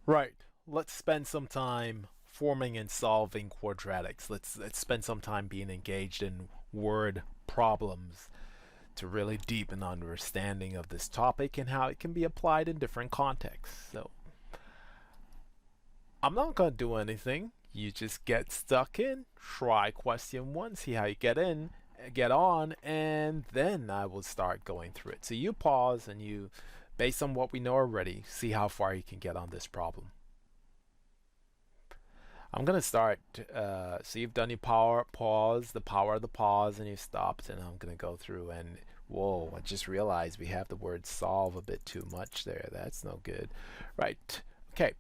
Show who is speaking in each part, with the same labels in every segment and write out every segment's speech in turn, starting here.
Speaker 1: Right. Let's spend some time forming and solving quadratics. Let's spend some time being engaged in word problems to really deepen understanding of this topic and how it can be applied in different contexts. So, I'm not going to do anything. You just get stuck in, try question 1, see how you get on, and then I will start going through it. So you pause and you, based on what we know already, see how far you can get on this problem. I'm gonna start. So you've done your the power of the pause, and you've stopped. And I'm gonna go through and whoa! I just realized we have the word solve a bit too much there. That's no good. Right. Okay.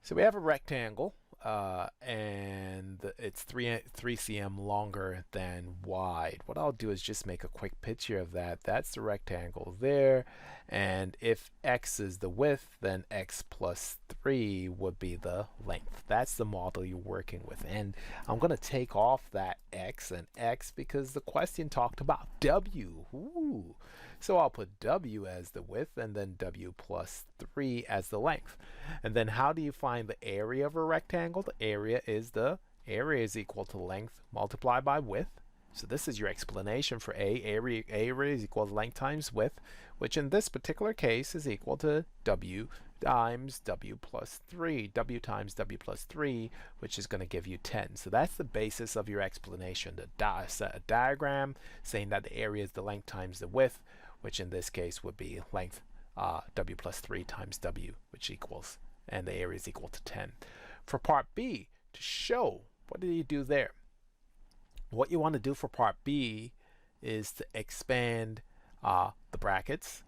Speaker 1: So we have a rectangle, and it's 3 cm longer than wide. What I'll do is just make a quick picture of that. That's the rectangle there, and if x is the width, then x plus 3 would be the length. That's the model you're working with, and I'm going to take off that x and x because the question talked about w. Ooh. So I'll put w as the width and then w plus 3 as the length. And then how do you find the area of a rectangle? The area is equal to length multiplied by width. So this is your explanation for area is equal to length times width, which in this particular case is equal to w times w plus 3, w times w plus 3, which is going to give you 10. So that's the basis of your explanation. A diagram saying that the area is the length times the width, which in this case would be length w plus 3 times w, which equals, and the area is equal to 10. For part B, to show, what do you do there? What you want to do for part B is to expand the brackets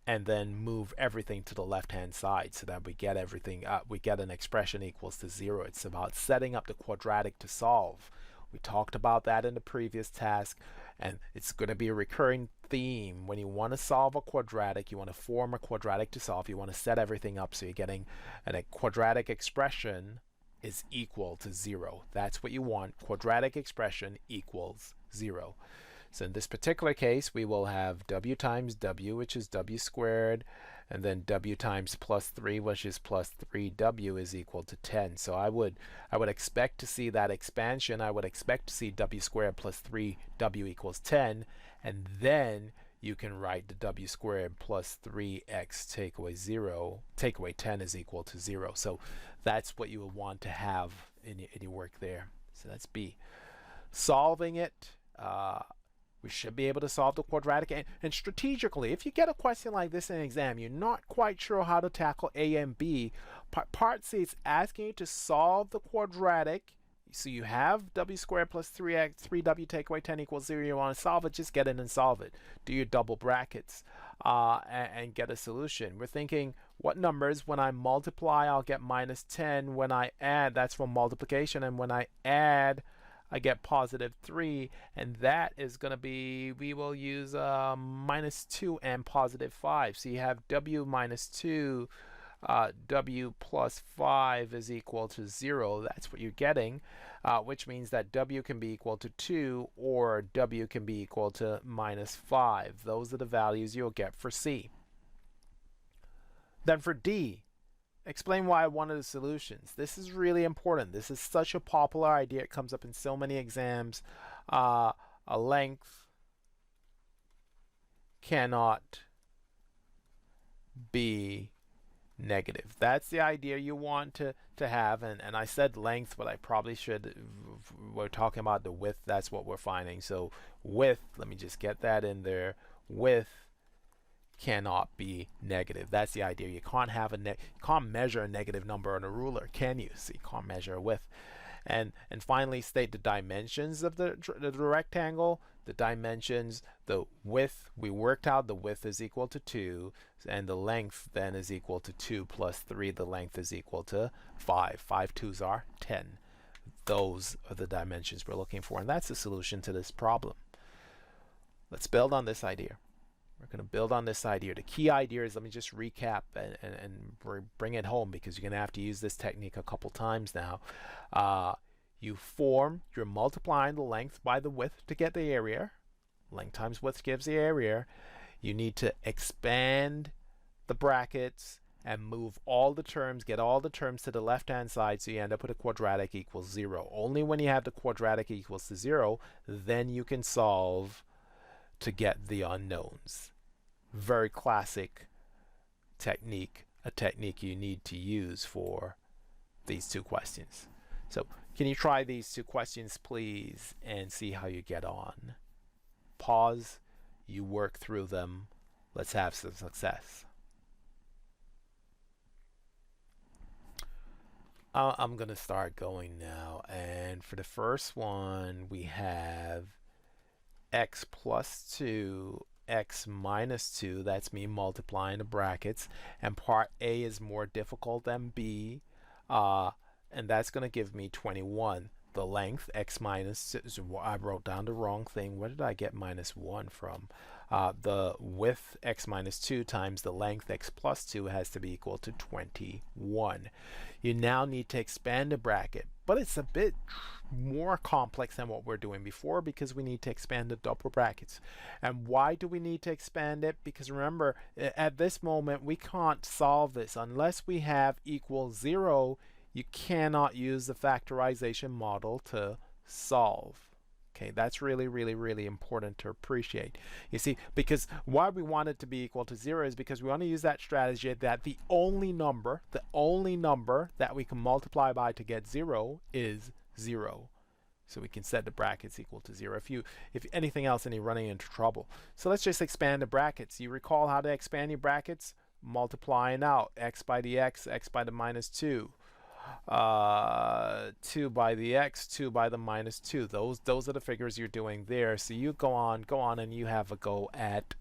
Speaker 1: and then move everything to the left hand side so that we get everything, we get an expression equals to 0. It's about setting up the quadratic to solve. We talked about that in the previous task, and it's going to be a recurring theme. When you want to solve a quadratic, you want to form a quadratic to solve, you want to set everything up so you're getting a quadratic expression is equal to 0. That's what you want. Quadratic expression equals 0. So in this particular case, we will have w times w, which is w squared, and then w times plus 3, which is plus 3w, is equal to 10. So I would expect to see that expansion. I would expect to see w squared plus 3w equals 10, and then you can write the w squared plus 3x take away 0, take away 10 is equal to 0. So that's what you would want to have in your work there. So that's B. Solving it, we should be able to solve the quadratic. And strategically, if you get a question like this in an exam, you're not quite sure how to tackle A and B, part C is asking you to solve the quadratic. So you have w squared plus 3x, 3w take away 10 equals 0. You want to solve it, just get in and solve it. Do your double brackets and get a solution. We're thinking, what numbers? When I multiply, I'll get minus 10. When I add, that's from multiplication. And when I add, I get positive 3. And that is going to be, we will use minus 2 and positive 5. So you have w minus 2. W plus 5 is equal to 0. That's what you're getting, which means that W can be equal to 2 or W can be equal to minus 5. Those are the values you'll get for C. Then for D, explain why one of the solutions. This is really important. This is such a popular idea. It comes up in so many exams. A length cannot be negative. That's the idea you want to have. And I said length, but I probably should. We're talking about the width. That's what we're finding. So width, let me just get that in there. Width cannot be negative. That's the idea. You can't have you can't measure a negative number on a ruler, can you? So you can't measure a width. And finally, state the dimensions of the rectangle. The dimensions, the width, we worked out the width is equal to 2, and the length then is equal to 2 plus 3. The length is equal to 5. 5 2s are 10. Those are the dimensions we're looking for, and that's the solution to this problem. Let's build on this idea. We're going to build on this idea. The key idea is, let me just recap and bring it home, because you're going to have to use this technique a couple times now. You're multiplying the length by the width to get the area. Length times width gives the area. You need to expand the brackets and move all the terms, get all the terms to the left-hand side, so you end up with a quadratic equals 0. Only when you have the quadratic equals to 0, then you can solve to get the unknowns. Very classic technique, a technique you need to use for these two questions. So can you try these two questions, please, and see how you get on? Pause, you work through them. Let's have some success. I'm going to start going now. And for the first one, we have x plus 2, x minus 2. That's me multiplying the brackets. And part A is more difficult than B. And that's going to give me 21. The length, x minus 2. I wrote down the wrong thing. Where did I get minus 1 from? The width, x minus 2, times the length, x plus 2, has to be equal to 21. You now need to expand the bracket, but it's a bit more complex than what we're doing before because we need to expand the double brackets. And why do we need to expand it? Because remember, at this moment, we can't solve this unless we have equals 0. You cannot use the factorization model to solve. Okay, that's really, really, really important to appreciate. You see, because why we want it to be equal to 0 is because we want to use that strategy that the only number that we can multiply by to get 0 is 0. So we can set the brackets equal to 0. If anything else, then you're running into trouble. So let's just expand the brackets. You recall how to expand your brackets? Multiplying out x by the x, x by the minus 2. 2 by the x, 2 by the minus 2. Those are the figures you're doing there. So you go on, and you have a go at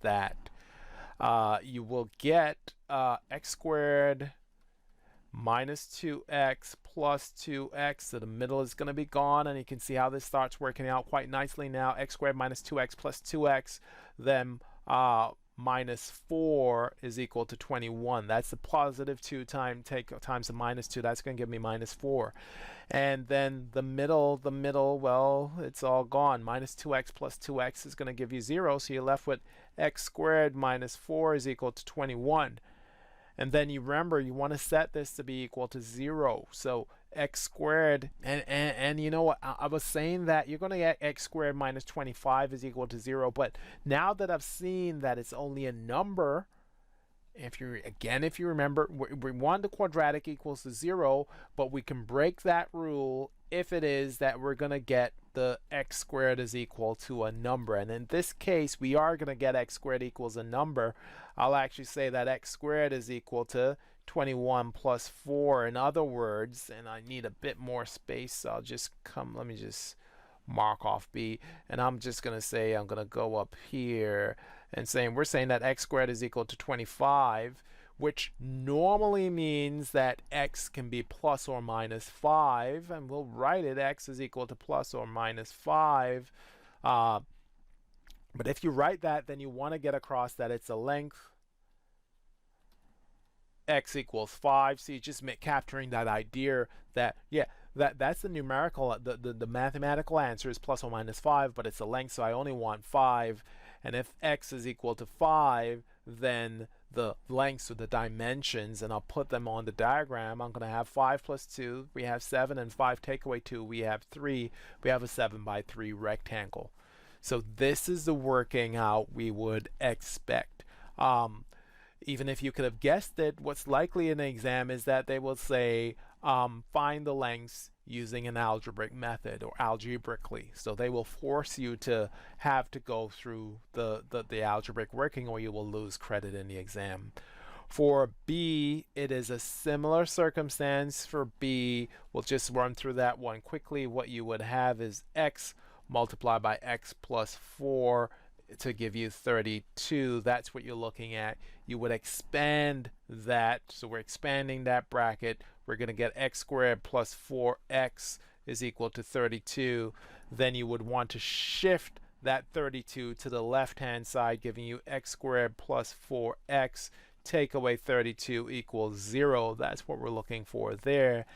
Speaker 1: that. You will get x squared minus 2x plus 2x. So the middle is going to be gone, and you can see how this starts working out quite nicely now. X squared minus 2x plus 2x, then minus 4 is equal to 21. That's the positive 2 times the minus 2. That's going to give me minus 4. And then the middle, well, it's all gone. Minus 2x plus 2x is going to give you 0. So you're left with x squared minus 4 is equal to 21. And then you remember, you want to set this to be equal to 0. So x squared, and you know what, I was saying that you're going to get x squared minus 25 is equal to 0, but now that I've seen that it's only a number, if you remember, we want the quadratic equals to 0, but we can break that rule if it is that we're going to get the x squared is equal to a number. And in this case, we are going to get x squared equals a number. I'll actually say that x squared is equal to 21 plus 4. In other words, and I need a bit more space, so let me just mark off B, and I'm just going to say, I'm going to go up here and we're saying that x squared is equal to 25, which normally means that x can be plus or minus 5, and we'll write it x is equal to plus or minus 5. But if you write that, then you want to get across that it's a length x equals 5. So you're just capturing that idea that, yeah, that's the numerical, the mathematical answer is plus or minus 5, but it's a length, so I only want 5. And if x is equal to 5, then the lengths or the dimensions, and I'll put them on the diagram. I'm going to have 5 plus 2, we have 7, and 5 take away 2, we have 3. We have a 7 by 3 rectangle. So this is the working out we would expect. Even if you could have guessed it, what's likely in the exam is that they will say, find the lengths using an algebraic method or algebraically. So they will force you to have to go through the algebraic working, or you will lose credit in the exam. For B, it is a similar circumstance. For B, we'll just run through that one quickly. What you would have is x multiplied by x plus 4 to give you 32. That's what you're looking at. You would expand that. So we're expanding that bracket. We're going to get x squared plus 4x is equal to 32. Then you would want to shift that 32 to the left-hand side, giving you x squared plus 4x. Take away 32 equals 0. That's what we're looking for there.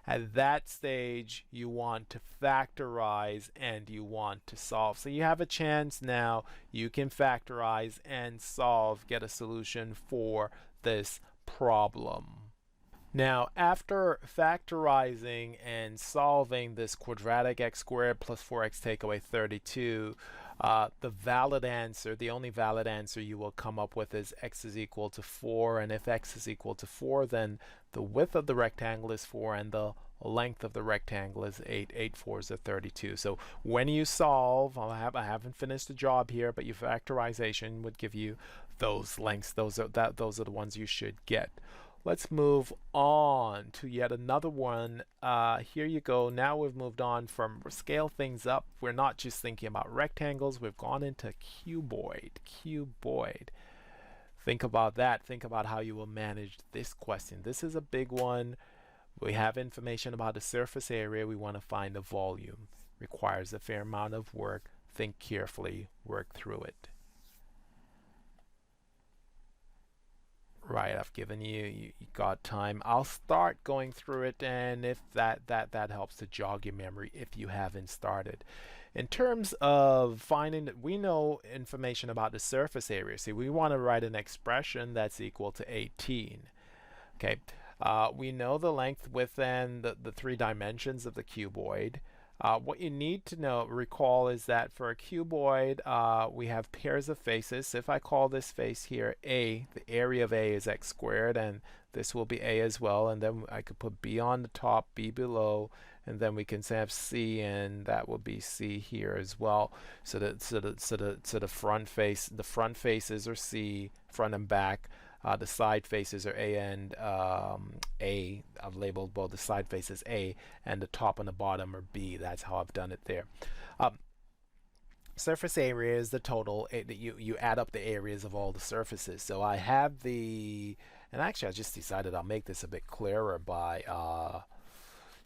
Speaker 1: At that stage, you want to factorize and you want to solve. So you have a chance now. You can factorize and solve, get a solution for this problem. Now, after factorizing and solving this quadratic x squared plus 4x take away 32, the valid answer, the only valid answer you will come up with is x is equal to 4, and if x is equal to 4, then the width of the rectangle is 4 and the length of the rectangle is 8. 8 fours are 32. So when you solve, I haven't finished the job here, but your factorization would give you those lengths. Those are the ones you should get. Let's move on to yet another one. Here you go. Now we've moved on from scale things up. We're not just thinking about rectangles. We've gone into cuboid. Cuboid. Think about that. Think about how you will manage this question. This is a big one. We have information about the surface area. We want to find the volume. Requires a fair amount of work. Think carefully. Work through it. Right, I've given you got time. I'll start going through it, and if that helps to jog your memory if you haven't started. In terms of finding, we know information about the surface area. See, we want to write an expression that's equal to 18. Okay, we know the length, width, and the 3 dimensions of the cuboid. What you need to recall is that for a cuboid, we have pairs of faces. So if I call this face here A, the area of A is x squared, and this will be A as well. And then I could put B on the top, B below, and then we can have C, and that will be C here as well. So the front faces are C, front and back. The side faces are A and A. I've labeled both the side faces A, and the top and the bottom are B. That's how I've done it there. Surface area is the total. You add up the areas of all the surfaces. So I have the, and actually I just decided I'll make this a bit clearer by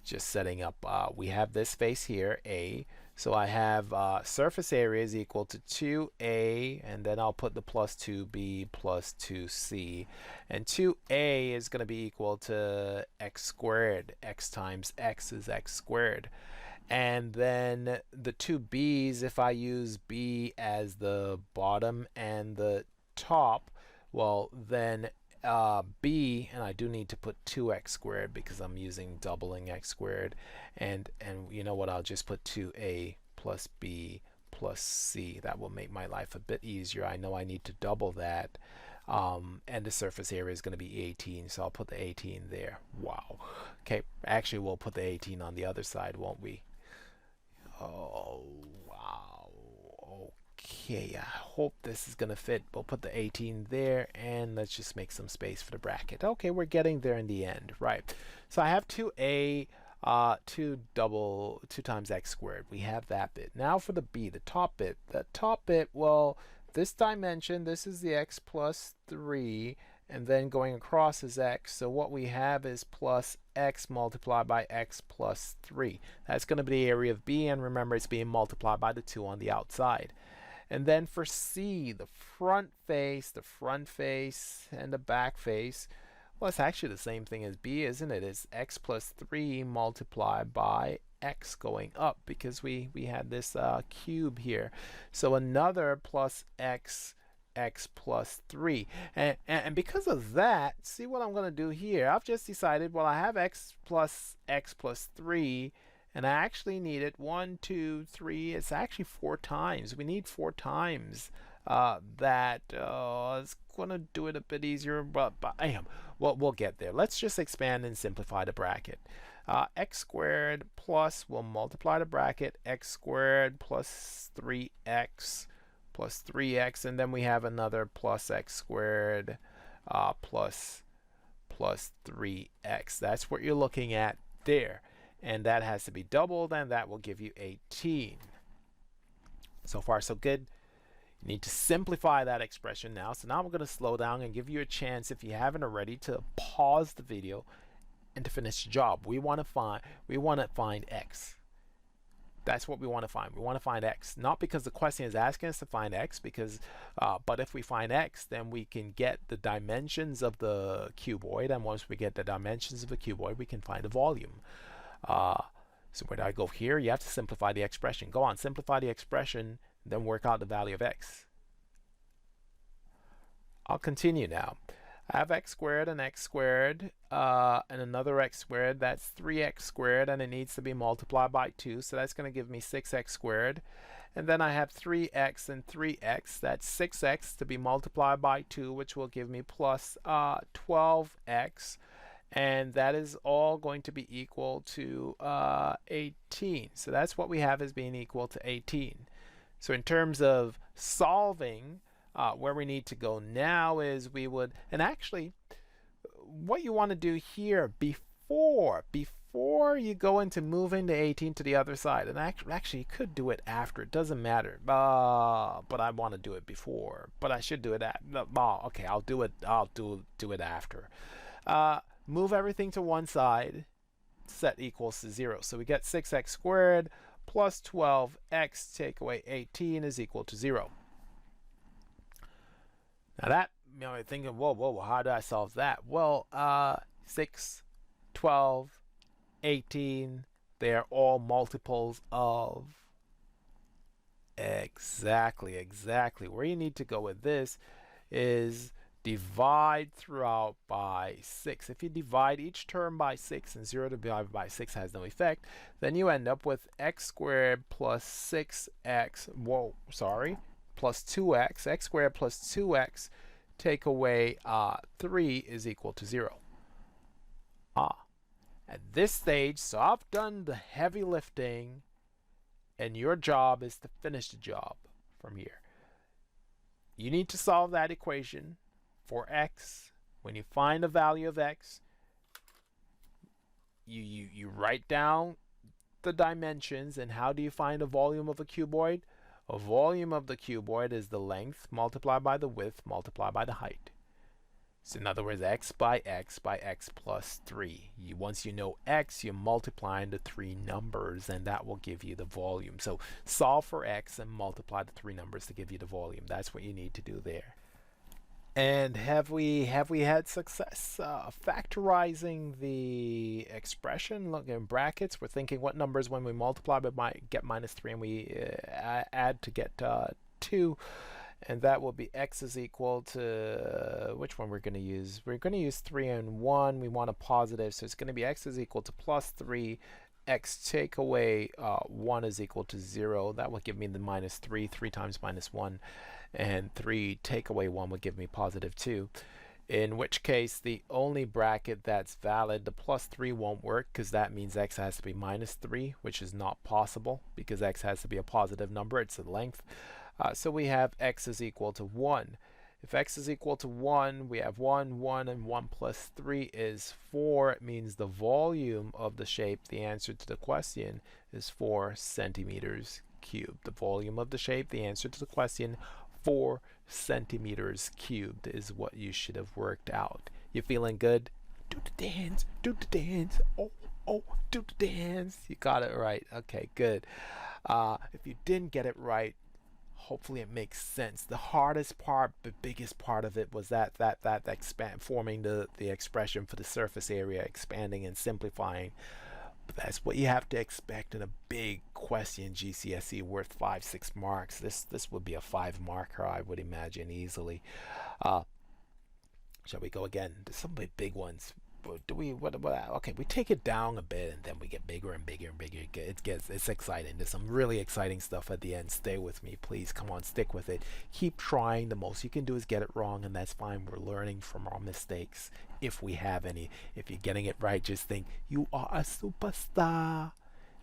Speaker 1: just setting up, we have this face here, A. So I have surface area is equal to 2A, and then I'll put the plus 2B plus 2C. And 2A is going to be equal to x squared. X times x is x squared. And then the 2B's, if I use B as the bottom and the top, well, then B, and I do need to put 2x squared because I'm using doubling x squared, and you know what, I'll just put 2A plus B plus C. That will make my life a bit easier. I know I need to double that, and the surface area is going to be 18, so I'll put the 18 there. Wow. Okay, actually we'll put the 18 on the other side, won't we? Oh, wow. Okay, I hope this is going to fit. We'll put the 18 there, and let's just make some space for the bracket. Okay, we're getting there in the end, right? So I have 2A, 2 times x squared. We have that bit. Now for the B, the top bit. The top bit, well, this dimension, this is the x plus 3, and then going across is x. So what we have is plus x multiplied by x plus 3. That's going to be the area of B, and remember it's being multiplied by the 2 on the outside. And then for C, the front face, and the back face, well, it's actually the same thing as B, isn't it? It's x plus 3 multiplied by x going up, because we had this cube here. So another plus x plus 3. And because of that, see what I'm going to do here? I've just decided, well, I have x plus 3, and I actually need it 1, 2, 3. It's actually 4 times. We need 4 times that. It's going to do it a bit easier, but well, we'll get there. Let's just expand and simplify the bracket. X squared plus, we'll multiply the bracket, x squared plus 3x plus 3x, and then we have another plus x squared plus 3x. That's what you're looking at there. And that has to be doubled, and that will give you 18. So far, so good. You need to simplify that expression now. So now we're going to slow down and give you a chance, if you haven't already, to pause the video and to finish the job. We want to find x. That's what we want to find. We want to find x, not because the question is asking us to find x, because but if we find x, then we can get the dimensions of the cuboid, and once we get the dimensions of the cuboid, we can find the volume. So where do I go here? You have to simplify the expression. Go on, simplify the expression, then work out the value of x. I'll continue now. I have x squared and x squared and another x squared. That's 3x squared, and it needs to be multiplied by 2. So that's going to give me 6x squared. And then I have 3x and 3x. That's 6x to be multiplied by 2, which will give me plus 12x. And that is all going to be equal to 18. So that's what we have as being equal to 18. So in terms of solving, where we need to go now is we would, and actually what you want to do here before you go into moving the 18 to the other side, and actually you could do it after, it doesn't matter, but I want to do it before, but I should do it at, okay, I'll do it after. Move everything to one side, set equals to 0. So we get 6x squared plus 12x take away 18 is equal to 0. Now that, you're thinking, whoa, how do I solve that? Well, 6, 12, 18, they're all multiples of exactly. Where you need to go with this is divide throughout by 6. If you divide each term by 6 and 0 divided by 6 has no effect, then you end up with x squared plus 6x, plus 2x, x squared plus 2x take away 3 is equal to 0. At this stage, so I've done the heavy lifting, and your job is to finish the job from here. You need to solve that equation for x. When you find the value of x, you write down the dimensions. And how do you find the volume of a cuboid? A volume of the cuboid is the length multiplied by the width multiplied by the height. So in other words, x by x plus 3. Once you know x, you're multiplying the 3 numbers, and that will give you the volume. So solve for x and multiply the 3 numbers to give you the volume. That's what you need to do there. And have we had success factorizing the expression? Look, in brackets, we're thinking what numbers when we multiply but get minus 3 and we add to get 2. And that will be x is equal to, which one we're going to use? We're going to use 3 and 1. We want a positive, so it's going to be x is equal to plus 3. X take away 1 is equal to 0. That will give me the minus 3. 3 times minus 1. And 3 take away 1 would give me positive 2. In which case, the only bracket that's valid, the plus 3 won't work, because that means x has to be minus 3, which is not possible, because x has to be a positive number. It's a length. So we have x is equal to 1. If x is equal to 1, we have 1, 1, and 1 plus 3 is 4. It means the volume of the shape, the answer to the question, is 4 centimeters cubed. The volume of the shape, the answer to the question, 4 centimeters cubed is what you should have worked out. You feeling good? Do the dance, do the dance. Oh, do the dance. You got it right. Okay, good. If you didn't get it right, hopefully it makes sense. The hardest part, the biggest part of it was that forming the expression for the surface area, expanding and simplifying. But that's what you have to expect in a big question GCSE worth 5-6 marks. This would be a 5 marker, I would imagine, easily. Shall we go again? There's some big ones. Do we okay, we take it down a bit and then we get bigger and bigger and bigger. It's exciting. There's some really exciting stuff at the end. Stay with me, please. Come on, stick with it. Keep trying. The most you can do is get it wrong, and that's fine. We're learning from our mistakes, if we have any. If you're getting it right, just think you are a superstar.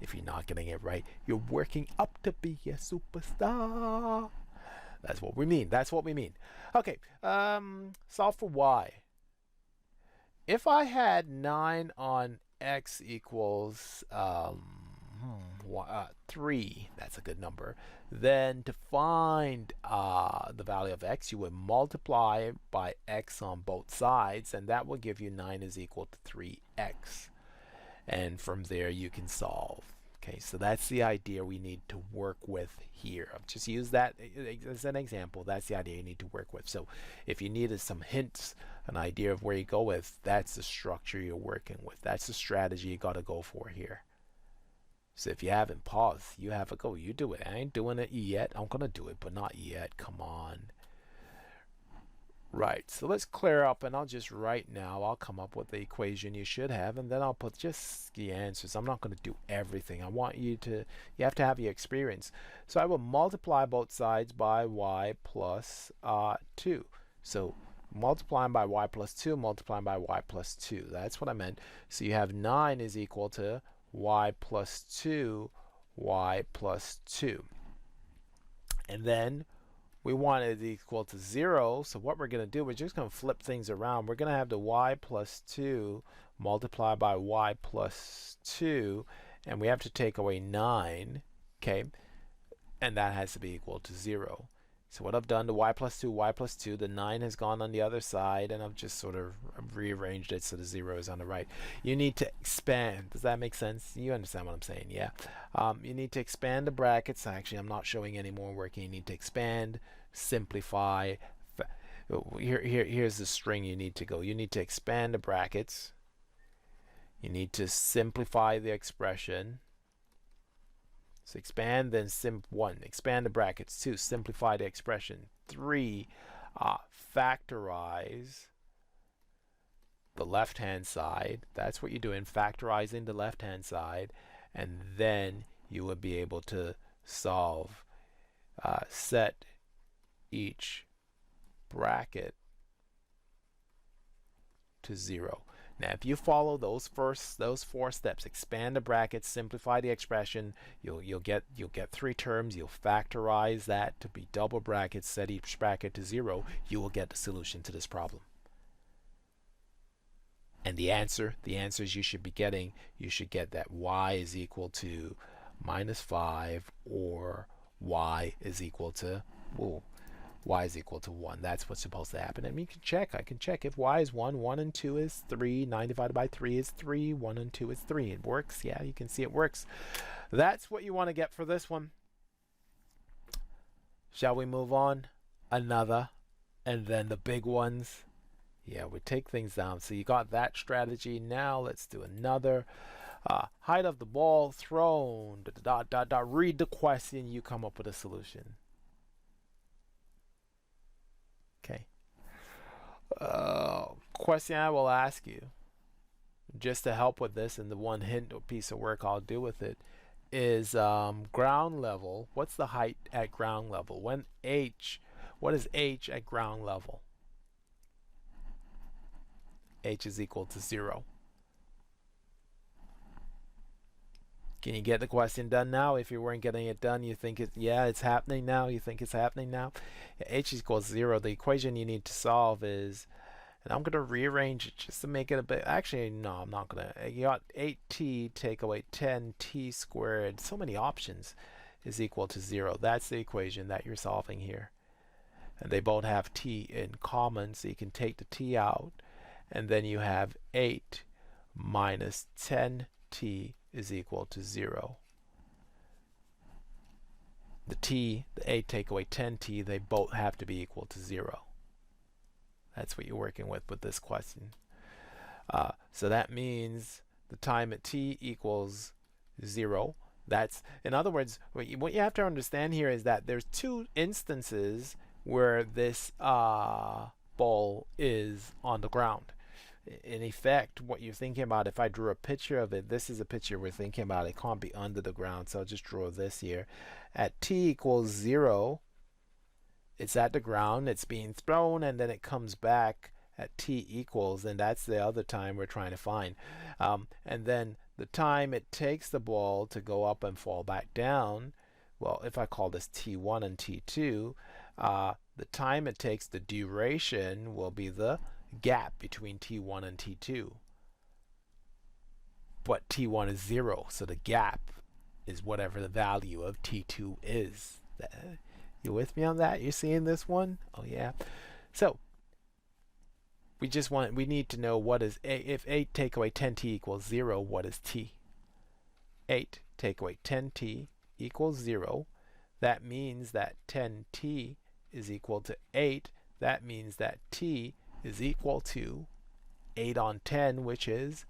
Speaker 1: If you're not getting it right, you're working up to be a superstar. That's what we mean. Okay, solve for y. If I had 9 on x equals 3, that's a good number, then to find the value of x, you would multiply by x on both sides, and that will give you 9 is equal to 3x. And from there you can solve. Okay, so that's the idea we need to work with here. I've just used that as an example. That's the idea you need to work with. So if you needed some hints, an idea of where you go with, that's the structure you're working with. That's the strategy you got to go for here. So if you haven't paused, you have a go. You do it. I ain't doing it yet. I'm going to do it, but not yet. Come on. Right, so let's clear up, and I'll just right now, I'll come up with the equation you should have, and then I'll put just the answers. I'm not going to do everything. I want you have to have your experience. So I will multiply both sides by y plus 2. So multiplying by y plus 2, multiplying by y plus 2. That's what I meant. So you have 9 is equal to y plus 2, y plus 2. And then we want it equal to 0, so what we're going to do, we're just going to flip things around. We're going to have the y plus 2 multiplied by y plus 2, and we have to take away 9, okay? And that has to be equal to 0. So what I've done, the y plus 2, the 9 has gone on the other side, and I've just sort of rearranged it so the 0 is on the right. You need to expand. Does that make sense? You understand what I'm saying, yeah? You need to expand the brackets. Actually, I'm not showing any more working. You need to expand, simplify. Here's the string you need to go. You need to expand the brackets. You need to simplify the expression. So expand, then 1. Expand the brackets. 2. Simplify the expression. 3. Factorize the left-hand side. That's what you're doing, factorizing the left-hand side. And then you will be able to solve, set each bracket to 0. Now, if you follow those 4 steps, expand the brackets, simplify the expression, you'll get 3 terms. You'll factorize that to be double brackets, set each bracket to 0. You will get the solution to this problem. And the answers you should be getting, you should get that y is equal to -5 or y is equal to, y is equal to 1. That's what's supposed to happen. And you can check. I can check if y is 1, 1 and 2 is 3, 9 divided by 3 is 3, 1 and 2 is 3. It works. Yeah, you can see it works. That's what you want to get for this one. Shall we move on? Another, and then the big ones. Yeah, we take things down. So you got that strategy. Now let's do another. Height of the ball thrown. Read the question. You come up with a solution. Okay. Question I will ask you, just to help with this, and the one hint or piece of work I'll do with it, is ground level. What's the height at ground level? What is h at ground level? H is equal to 0. Can you get the question done now? If you weren't getting it done, you think it's happening now. You think it's happening now. H equals 0. The equation you need to solve is, and I'm going to rearrange it just to make it a bit. Actually, no, I'm not going to. You got 8t take away 10t squared. So many options is equal to 0. That's the equation that you're solving here. And they both have t in common, so you can take the t out. And then you have 8 minus 10t is equal to 0. The 8 take away 10t, they both have to be equal to 0. That's what you're working with this question. So that means the time at t equals 0. That's, in other words, what you have to understand here is that there's 2 instances where this ball is on the ground. In effect, what you're thinking about, if I drew a picture of it, this is a picture we're thinking about. It can't be under the ground, so I'll just draw this here. At t equals 0, it's at the ground, it's being thrown, and then it comes back at t equals, and that's the other time we're trying to find. And then the time it takes the ball to go up and fall back down, well, if I call this t1 and t2, the time it takes, the duration, will be the gap between t1 and t2. But t1 is 0, so the gap is whatever the value of t2 is. You with me on that? You seeing this one? Oh yeah. So we need to know what is if 8 take away 10t equals 0, what is t? 8 take away 10t equals 0. That means that 10t is equal to 8. That means that t is equal to 8 on 10, which is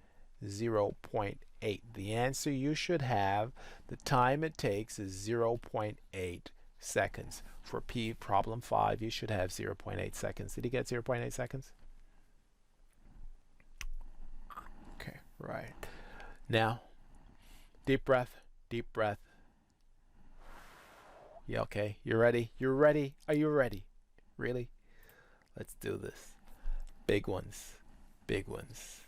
Speaker 1: 0.8. The answer you should have, the time it takes is 0.8 seconds. For P problem 5, you should have 0.8 seconds. Did you get 0.8 seconds? Okay, right. Now, deep breath, deep breath. Yeah, okay. You ready? You're ready? Are you ready? Really? Let's do this. Big ones. Big ones.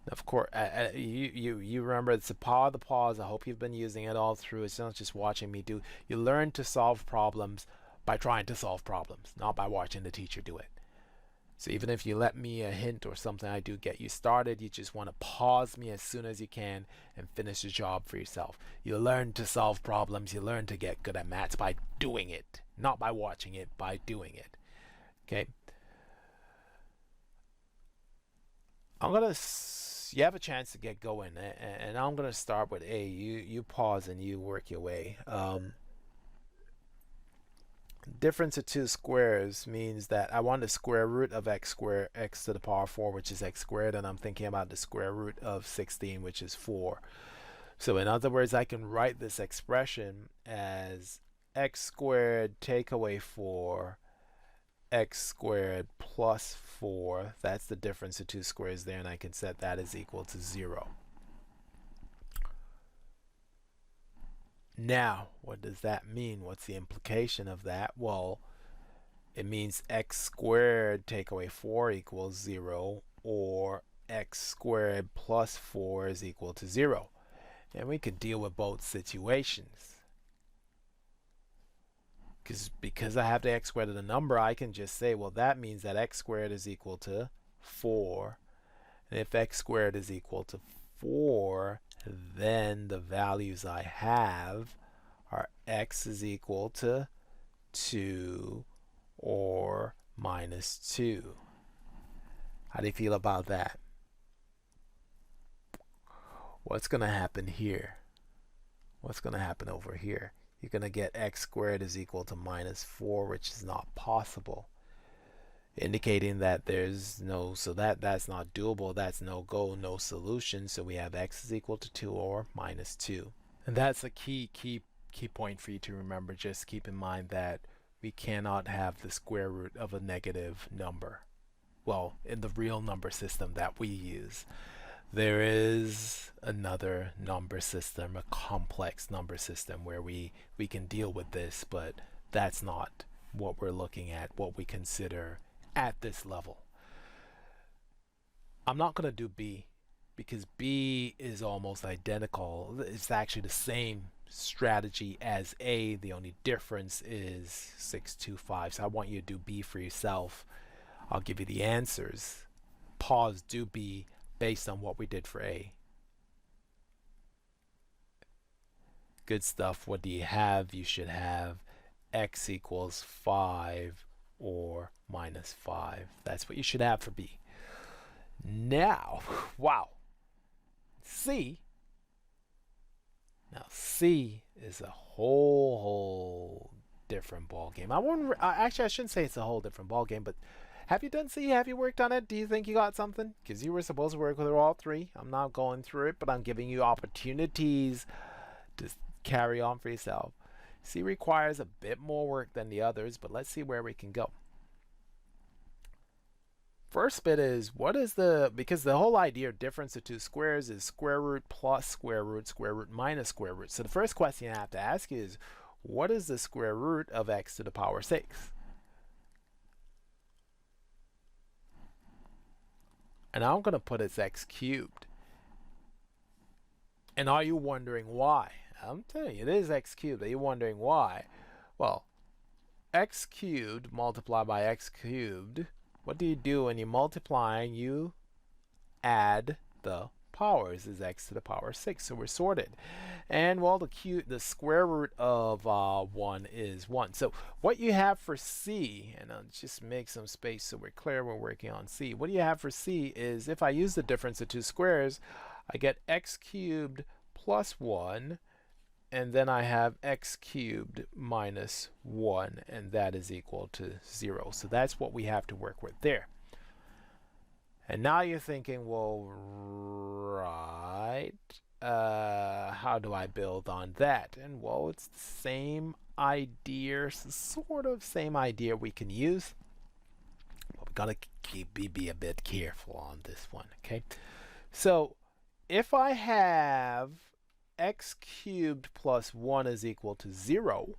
Speaker 1: Of course, you remember it's the power of the pause. I hope you've been using it all through. It's not just watching me do. You learn to solve problems by trying to solve problems, not by watching the teacher do it. So even if you let me a hint or something, I do get you started. You just want to pause me as soon as you can and finish the job for yourself. You learn to solve problems. You learn to get good at maths by doing it, not by watching it, by doing it. Okay. You have a chance to get going, and I'm gonna start with A. You pause and you work your way. Difference of two squares means that I want the square root of x squared, x to the power 4, which is x squared, and I'm thinking about the square root of 16, which is 4. So in other words, I can write this expression as x squared take away 4, x squared plus 4. That's the difference of two squares there, and I can set that as equal to 0. Now, what does that mean? What's the implication of that? Well, it means x squared take away 4 equals 0, or x squared plus 4 is equal to 0. And we could deal with both situations. Because I have the x squared as a number, I can just say, well, that means that x squared is equal to 4. And if x squared is equal to 4, then the values I have are x is equal to 2 or minus 2. How do you feel about that? What's going to happen here? What's going to happen over here? You're going to get x squared is equal to minus 4, which is not possible, indicating that there's no, so that's not doable. That's no go, no solution. So we have x is equal to 2 or minus 2. And that's a key point for you to remember. Just keep in mind that we cannot have the square root of a negative number. Well, in the real number system that we use. There is another number system, a complex number system, where we can deal with this, but that's not what we're looking at, what we consider at this level. I'm not going to do B, because B is almost identical. It's actually the same strategy as A. The only difference is 625. So I want you to do B for yourself. I'll give you the answers. Pause, do B based on what we did for A. Good stuff. What do you have? You should have x equals 5 or minus 5. That's what you should have for B. Now, wow. C. Now C is a whole different ball game. Actually, I shouldn't say it's a whole different ball game, but have you done C? Have you worked on it? Do you think you got something? Because you were supposed to work with all three. I'm not going through it, but I'm giving you opportunities to carry on for yourself. C requires a bit more work than the others, but let's see where we can go. First bit is, because the whole idea of difference of two squares is square root plus square root minus square root. So the first question you have to ask is, what is the square root of x to the power 6? And I'm going to put it as x cubed. And are you wondering why? I'm telling you, it is x cubed. Are you wondering why? Well, x cubed multiplied by x cubed. What do you do when you multiply? You add the powers, is x to the power 6. So we're sorted. And well, the square root of 1 is 1. So what you have for C, and I'll just make some space so we're clear we're working on C. What you have for C is, if I use the difference of two squares, I get x cubed plus 1, and then I have x cubed minus 1, and that is equal to 0. So that's what we have to work with there. And now you're thinking, well, right, how do I build on that? And well, it's the same idea, sort of same idea we can use. But we gotta be a bit careful on this one, okay? So if I have x cubed plus 1 is equal to 0,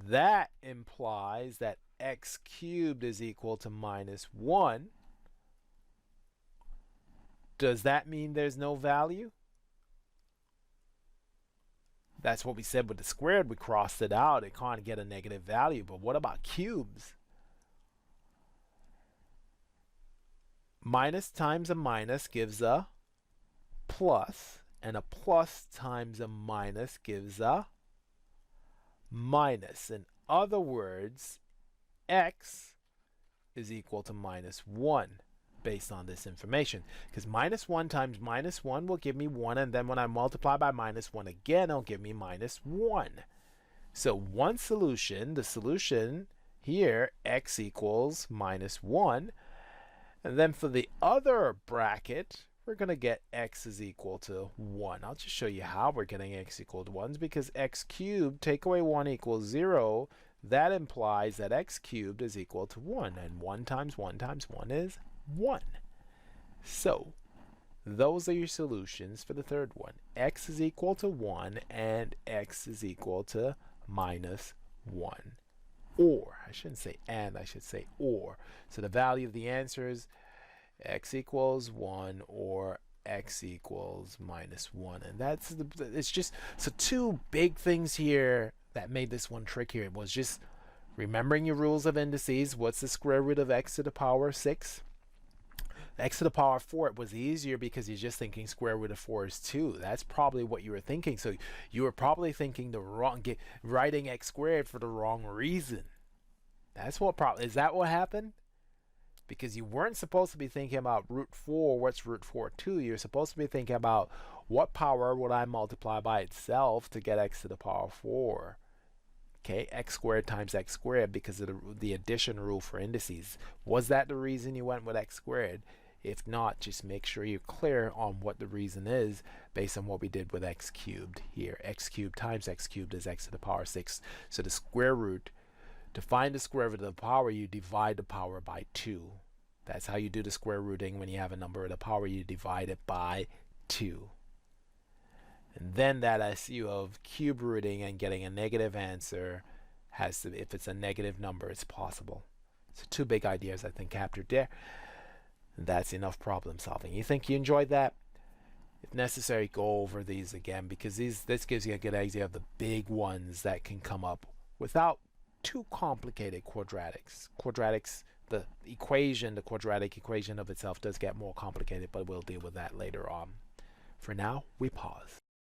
Speaker 1: that implies that x cubed is equal to minus 1. Does that mean there's no value? That's what we said with the squared. We crossed it out. It can't get a negative value. But what about cubes? Minus times a minus gives a plus, and a plus times a minus gives a minus. In other words, x is equal to minus 1 based on this information, because minus 1 times minus 1 will give me 1, and then when I multiply by minus 1 again, it'll give me minus 1. So one solution, the solution here, x equals minus 1, and then for the other bracket, we're going to get x is equal to 1. I'll just show you how we're getting x equal to 1, because x cubed, take away 1 equals 0. That implies that x cubed is equal to 1, and 1 times 1 times 1 is 1. So those are your solutions for the third one. X is equal to 1 and x is equal to minus 1. Or, I shouldn't say and, I should say or. So the value of the answer is x equals 1 or x equals minus 1. And that's it's just, so two big things here that made this one trickier. It was just remembering your rules of indices. What's the square root of x to the power 6? X to the power 4, it was easier because you're just thinking square root of 4 is 2. That's probably what you were thinking. So you were probably thinking the wrong, writing x squared for the wrong reason. That's what probably, is that what happened? Because you weren't supposed to be thinking about root 4, what's root 4 2? You're supposed to be thinking about what power would I multiply by itself to get x to the power 4. Okay, x squared times x squared because of the addition rule for indices. Was that the reason you went with x squared? If not, just make sure you're clear on what the reason is based on what we did with x cubed here. X cubed times x cubed is x to the power 6. So the square root, to find the square root of the power, you divide the power by 2. That's how you do the square rooting. When you have a number of the power, you divide it by 2. And then that issue of cube rooting and getting a negative answer has to, if it's a negative number, it's possible. So two big ideas I think captured there. And that's enough problem solving. You think you enjoyed that? If necessary, go over these again, because this gives you a good idea of the big ones that can come up without too complicated quadratics. Quadratics, the quadratic equation of itself does get more complicated, but we'll deal with that later on. For now, we pause.